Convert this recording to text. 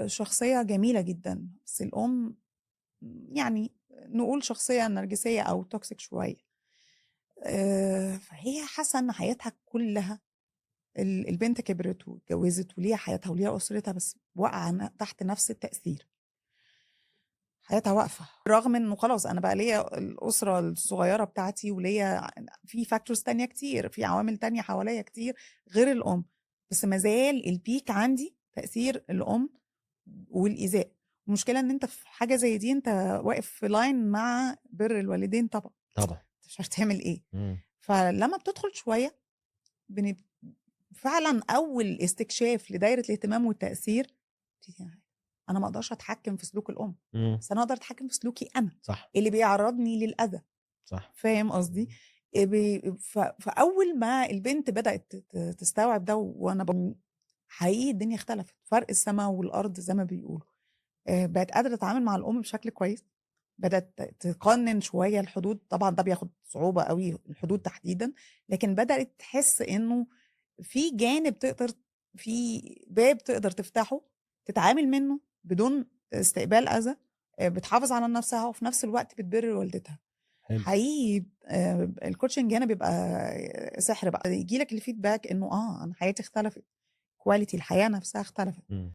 شخصية جميلة جدًا، بس الأم يعني نقول شخصية نرجسية أو toxic شوية. فهي حاسة إن حياتها كلّها البنت كبرت واتجوّزت وليها حياتها وليها أسرتها، بس واقعة تحت نفس التأثير، حياتها واقفة، رغم إنه خلاص أنا بقى ليّا الأسرة الصغيّرة بتاعتي وليّا في factors تانية كتير، في عوامل تانية حواليّا كتير غير الأم، بس ما زال الpeak عندي تأثير الأم والإيذاء. المشكلة إن أنت في حاجة زي دي أنت واقف في line مع بِر الوالدين طبعًا، طبعًا. أنت مش عارف تعمل إيه. إمم. فلمّا بتدخل شوية بن فعلًا أول استكشاف لدايرة الاهتمام والتأثير، أنا ما أقدرش أتحكم في سلوك الأم، إمم. بس أنا أقدر أتحكم في سلوكي أنا، صح. اللي بيعرّضني للأذى، صح. فاهم قصدي؟ فأول ما البنت بدأت تستوعب ده وأنا حقيقي الدنيا اختلفت، فرق السما والأرض زي ما بيقولوا. بقت قادرة تتعامل مع الأم بشكل كويس، بدأت تقنّن شوية الحدود، طبعًا ده بياخد صعوبة أوي الحدود تحديدًا، لكن بدأت تحس إنه في جانب في باب تقدر تفتحه، تتعامل منه بدون استقبال أذى، بتحافظ على نفسها وفي نفس الوقت بتبِر والدتها. حلو. حقيقي الcoaching هنا بيبقى سحر بقى، ييجي لك الfeedback إنه أنا حياتي اختلفت، quality الحياة نفسها اختلفت. إمم.